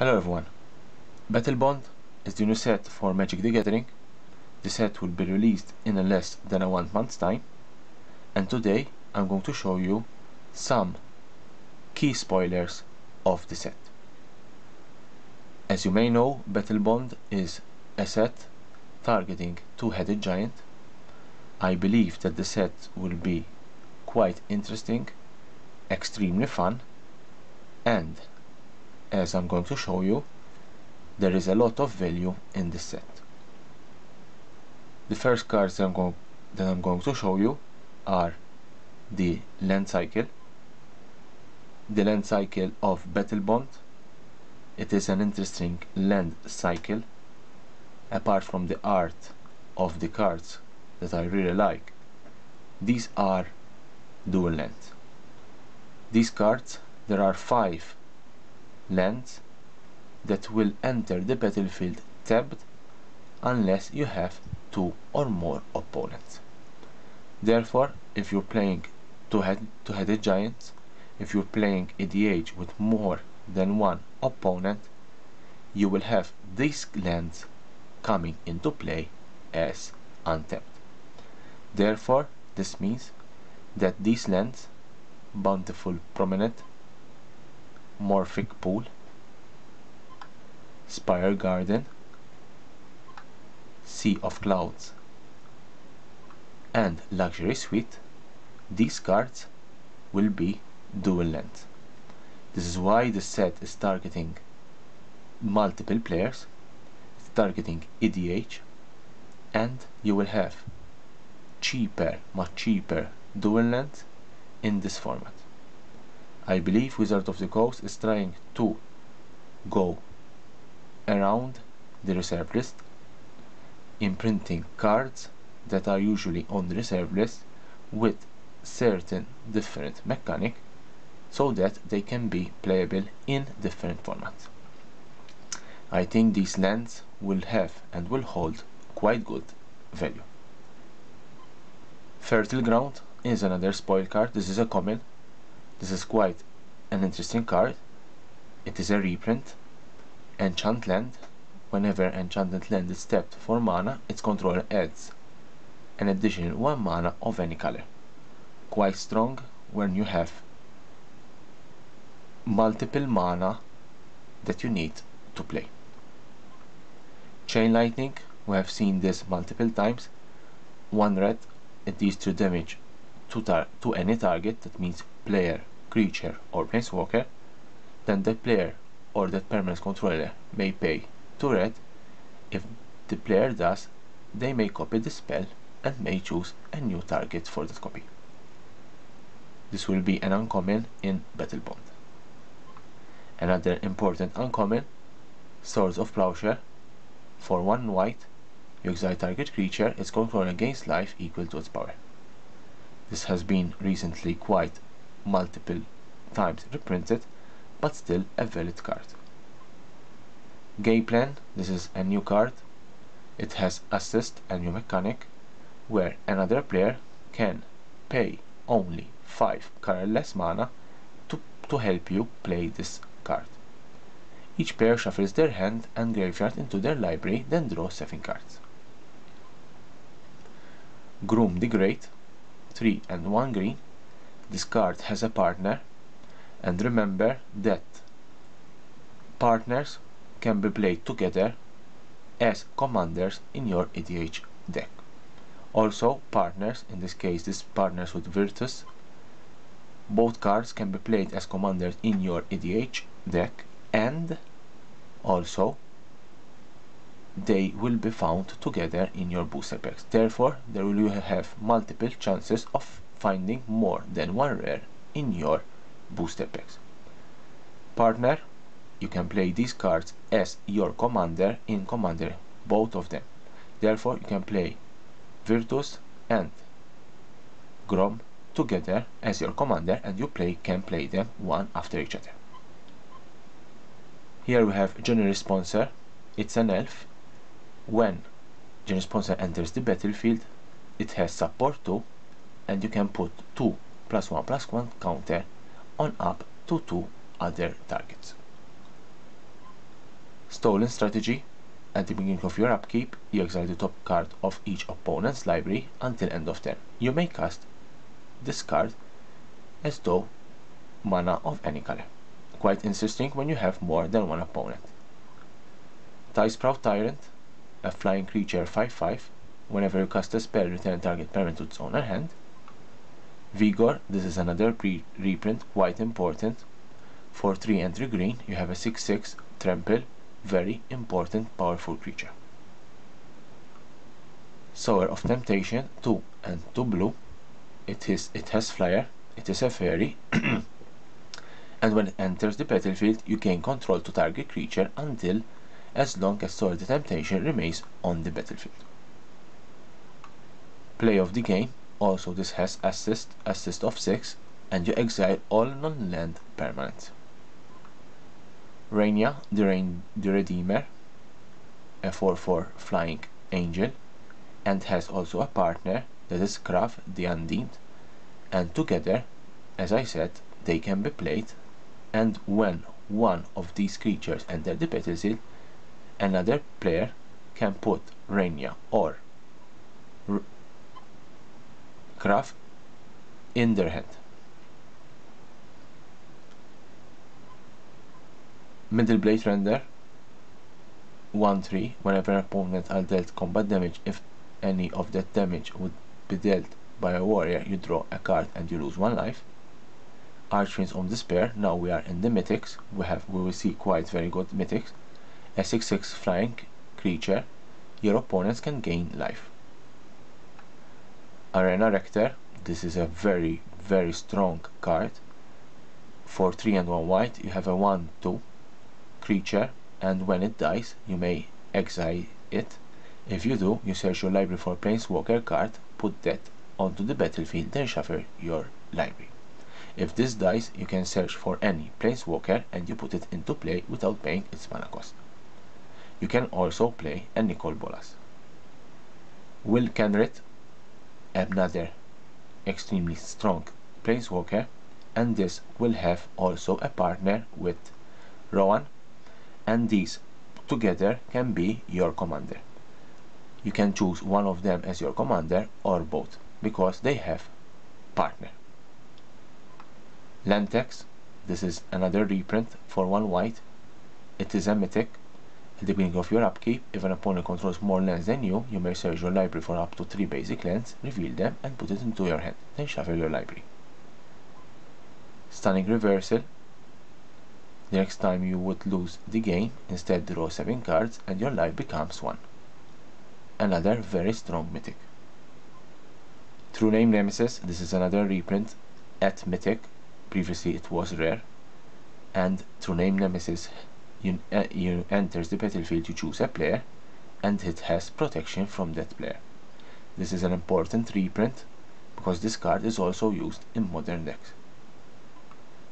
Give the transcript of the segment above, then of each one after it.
Hello everyone. Battlebond is the new set for Magic the Gathering. The set will be released in less than a 1 month's time, and today I'm going to show you some key spoilers of the set. As you may know, Battlebond is a set targeting two-headed giant. I believe that the set will be quite interesting, extremely fun, and as I'm going to show you, there is a lot of value in this set. The first cards that I'm going to show you are the land cycle. The land cycle of Battlebond. It is an interesting land cycle. Apart from the art of the cards that I really like, these are dual lands. These cards, there are 5 lands that will enter the battlefield tapped unless you have 2 or more opponents. Therefore, if you're playing two-headed giants, if you're playing EDH with more than 1 opponent, you will have these lands coming into play as untapped. Therefore, this means that these lands, Bountiful Promenade, Morphic Pool, Spire Garden, Sea of Clouds, and Luxury Suite, these cards will be dual lands. This is why the set is targeting multiple players, it's targeting EDH, and you will have much cheaper dual lands in this format. I believe Wizard of the Coast is trying to go around the reserve list, imprinting cards that are usually on the reserve list with certain different mechanic so that they can be playable in different formats. I think these lands will have and will hold quite good value. Fertile Ground is another spoil card. This is a common. This is quite an interesting card. It is a reprint. Enchant land. Whenever enchanted land is tapped for mana, its controller adds an additional 1 mana of any color. Quite strong when you have multiple mana that you need to play. Chain Lightning, we have seen this multiple times. 1 red, it deals 2 damage to any target, that means player, creature or planeswalker. Then the player or that permanent controller may pay 2 red. If the player does, they may copy the spell and may choose a new target for that copy. This will be an uncommon in Battlebond. Another important uncommon, Sower of Plowshares. For 1 white, you exile target creature, its controller gains life equal to its power. This has been recently quite multiple times reprinted, but still a valid card. Game Plan, this is a new card. It has assist, a new mechanic, where another player can pay only 5 colorless mana to help you play this card. Each player shuffles their hand and graveyard into their library, then draw 7 cards. Gorm the Great, 3 and 1 green. This card has a partner, and remember that partners can be played together as commanders in your EDH deck. Also partners, in this case this partners with Virtus, both cards can be played as commanders in your EDH deck, and also they will be found together in your booster packs. Therefore, there will have multiple chances of finding more than 1 rare in your booster packs. Partner, you can play these cards as your commander in Commander, both of them. Therefore, you can play Virtus and Gorm together as your commander, and you can play them one after each other. Here we have General Sponsor. It's an elf. When General Sponsor enters the battlefield, it has support 2, and you can put 2 +1/+1 counter on up to 2 other targets. Stolen strategy. At the beginning of your upkeep, you exile the top card of each opponent's library until end of turn. You may cast this card as though mana of any color. Quite interesting when you have more than one opponent. Proud Tyrant, a flying creature 5/5. Whenever you cast a spell, return target permanent to its owner hand. Vigor, this is another reprint, quite important. For 3 and 3 green, you have a 6/6 trample, very important, powerful creature. Sower of Temptation, 2 and 2 blue. It has flyer, it is a fairy, and when it enters the battlefield, you gain control to target creature until as long as Sower of Temptation remains on the battlefield. Play of the game, also this has assist of 6, and you exile all non-land permanents. Rainia, the Redeemer, a 4/4 flying angel, and has also a partner that is Krav the Undeemed, and together, as I said, they can be played, and when one of these creatures enter the battlefield, another player can put Rainia or Krav in their hand. Middle Blade Render, 1/3. Whenever an opponent are dealt combat damage, if any of that damage would be dealt by a warrior, you draw a card and you lose 1 life. Archfiends of Despair, now we are in the mythics, we will see quite very good mythics. A 6/6 flying creature, your opponents can gain life. Arena Rector, this is a very strong card. For 3 and 1 white, you have a 1/2 creature, and when it dies, you may exile it. If you do, you search your library for a Planeswalker card, put that onto the battlefield, then shuffle your library. If this dies, you can search for any Planeswalker and you put it into play without paying its mana cost. You can also play a Nicol Bolas. Will Kenrit, another extremely strong Planeswalker, and this will have also a partner with Rowan, and these together can be your commander. You can choose one of them as your commander or both, because they have partner. Lantex, this is another reprint for 1 white. It is a mythic. At the beginning of your upkeep, if an opponent controls more lands than you, you may search your library for up to 3 basic lands, reveal them, and put it into your hand, then shuffle your library. Stunning Reversal, the next time you would lose the game, instead draw 7 cards and your life becomes 1. Another very strong mythic. True Name Nemesis, this is another reprint at mythic, previously it was rare, and True Name Nemesis, you enters the battlefield, you choose a player, and it has protection from that player. This is an important reprint, because this card is also used in modern decks.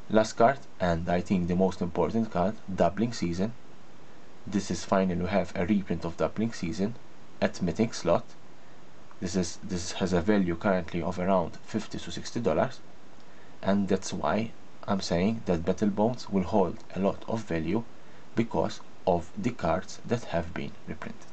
Last card, and I think the most important card, Doubling Season. This is finally, we have a reprint of Doubling Season at mythic slot. This has a value currently of around $50 to $60, and that's why I'm saying that Battlebond will hold a lot of value because of the cards that have been reprinted.